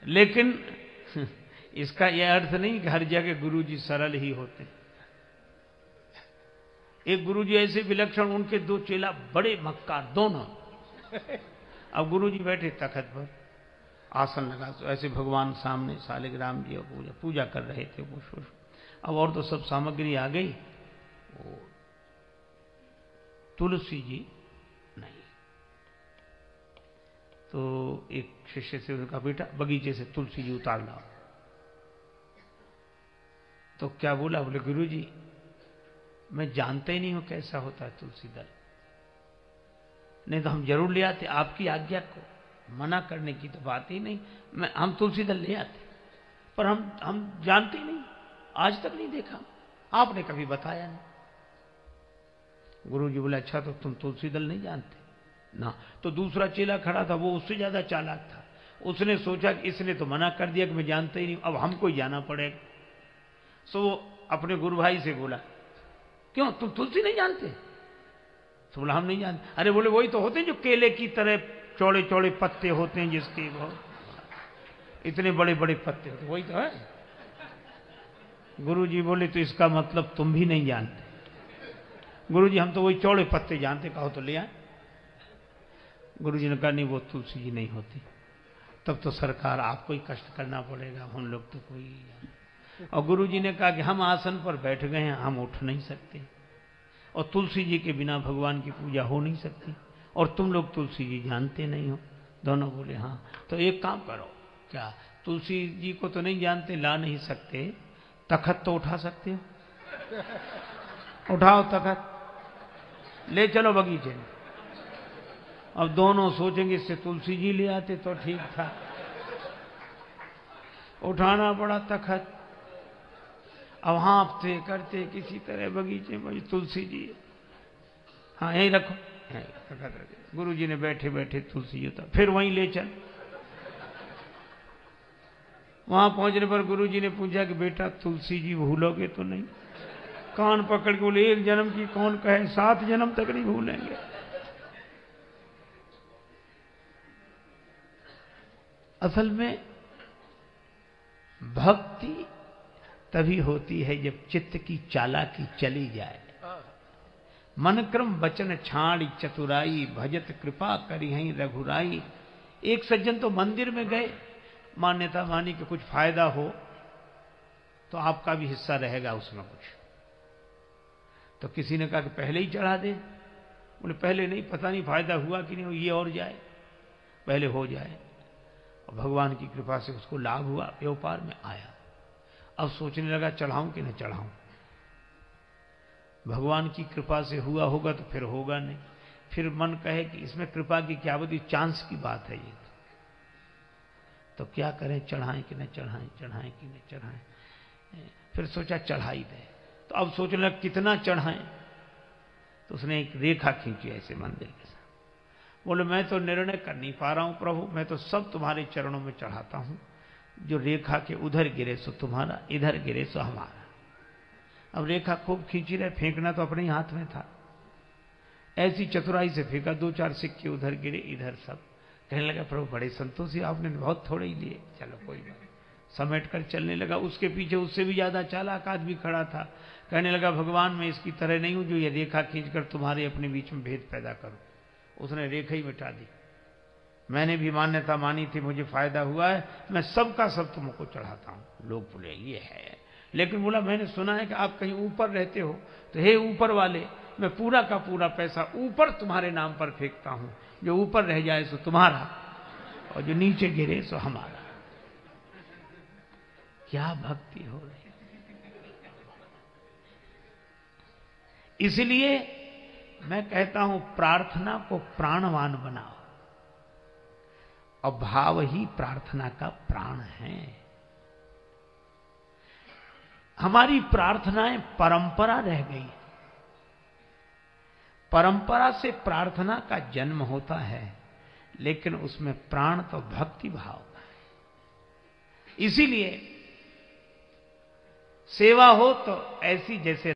लेकिन इसका यह अर्थ नहीं कि हर जगह गुरुजी सरल ही होते। एक गुरुजी ऐसे विलक्षण, उनके दो चेला बड़े मक्कार दोनों। अब गुरुजी बैठे तखत पर, आसन लगा, तो ऐसे भगवान सामने शालिग्राम जी पूजा कर रहे थे वो। अब और तो सब सामग्री आ गई, वो तुलसी जी नहीं। तो एक शिष्य से उनका बेटा, बगीचे से तुलसी जी उतार लाओ। तो क्या बोला, बोले गुरुजी मैं जानता ही नहीं हूं कैसा होता है तुलसी दल, नहीं तो हम जरूर ले आते, आपकी आज्ञा को मना करने की तो बात ही नहीं। हम तुलसी दल ले आते, पर हम जानते ही नहीं, आज तक नहीं देखा, आपने कभी बताया नहीं। गुरुजी बोले अच्छा तो तुम तुलसी दल नहीं जानते ना। तो दूसरा चेला खड़ा था, वो उससे ज्यादा चालाक था। उसने सोचा कि इसने तो मना कर दिया कि मैं जानता ही नहीं, अब हमको ही जाना पड़ेगा। सो वो अपने गुरु भाई से बोला, क्यों तुम तुलसी नहीं जानते? तो बोला हम नहीं जानते। अरे बोले वही तो होते हैं जो केले की तरह चौड़े चौड़े पत्ते होते हैं, जिसके बहुत इतने बड़े बड़े पत्ते होते, वही तो है। गुरुजी बोले तो इसका मतलब तुम भी नहीं जानते। गुरुजी हम तो वही चौड़े पत्ते जानते, कहो तो ले आए। गुरुजी ने कहा नहीं वो तुलसी जी नहीं होती, तब तो सरकार आपको ही कष्ट करना पड़ेगा, हम लोग तो कोई। और गुरुजी ने कहा कि हम आसन पर बैठ गए हैं, हम उठ नहीं सकते, और तुलसी जी के बिना भगवान की पूजा हो नहीं सकती, और तुम लोग तुलसी जी जानते नहीं हो। दोनों बोले हाँ। तो एक काम करो, क्या तुलसी जी को तो नहीं जानते, ला नहीं सकते, तखत तो उठा सकते हो, उठाओ तखत, ले चलो बगीचे में। अब दोनों सोचेंगे इससे तुलसी जी ले आते तो ठीक था। उठाना पड़ा तखत। अब हाँफते करते किसी तरह बगीचे में तुलसी जी, हाँ यहीं रखो, गुरु जी ने बैठे बैठे तुलसी जी उतार, फिर वहीं ले चल। वहां पहुंचने पर गुरु जी ने पूछा कि बेटा तुलसी जी भूलोगे तो नहीं? कान पकड़ के बोले एक जन्म की कौन कहे, 7 जन्म तक नहीं भूलेंगे। असल में भक्ति तभी होती है जब चित्त की चालाकी चली जाए। मन क्रम वचन छाड़ी चतुराई, भजत कृपा करी हई रघुराई। एक सज्जन तो मंदिर में गए, मान्यता मानी कि कुछ फायदा हो तो आपका भी हिस्सा रहेगा उसमें कुछ। तो किसी ने कहा कि पहले ही चढ़ा दे। बोले पहले नहीं, पता नहीं फायदा हुआ कि नहीं, ये और जाए, पहले हो जाए। और भगवान की कृपा से उसको लाभ हुआ, व्यापार में आया। अब सोचने लगा चढ़ाऊं कि न चढ़ाऊं। भगवान की कृपा से हुआ होगा तो फिर होगा नहीं। फिर मन कहे कि इसमें कृपा की क्या बड़ी चांस की बात है ये, तो क्या करें, चढ़ाएं कि न चढ़ाएं, चढ़ाएं कि न चढ़ाएं। फिर सोचा चढ़ाई दे। तो अब सोचने लगा कितना चढ़ाएं। तो उसने एक रेखा खींची ऐसे मंदिर के साथ। बोले मैं तो निर्णय कर नहीं पा रहा हूं प्रभु, मैं तो सब तुम्हारे चरणों में चढ़ाता हूं, जो रेखा के उधर गिरे सो तुम्हारा, इधर गिरे सो हमारा। अब रेखा खूब खींची रहे, फेंकना तो अपने ही हाथ में था। ऐसी चतुराई से फेंका, 2-4 सिक्के उधर गिरे, इधर सब। कहने लगा प्रभु बड़े संतोषी, आपने बहुत थोड़े ही लिए, चलो कोई बात। समेट कर चलने लगा। उसके पीछे उससे भी ज्यादा चालाक आदमी खड़ा था। कहने लगा भगवान मैं इसकी तरह नहीं हूं जो ये रेखा खींचकर तुम्हारे अपने बीच में भेद पैदा करूं। उसने रेखा ही मिटा दी। मैंने भी मान्यता मानी थी, मुझे फायदा हुआ है, मैं सबका सब तुमको चढ़ाता हूं। लोग बोले ये है, लेकिन बोला मैंने सुना है कि आप कहीं ऊपर रहते हो, तो हे ऊपर वाले, मैं पूरा का पूरा पैसा ऊपर तुम्हारे नाम पर फेंकता हूं, जो ऊपर रह जाए सो तुम्हारा, और जो नीचे गिरे सो हमारा। क्या भक्ति हो रही है। इसलिए मैं कहता हूं प्रार्थना को प्राणवान बनाओ, और भाव ही प्रार्थना का प्राण है। हमारी प्रार्थनाएं परंपरा रह गई। परंपरा से प्रार्थना का जन्म होता है, लेकिन उसमें प्राण तो भक्ति भाव का है। इसीलिए सेवा हो तो ऐसी जैसे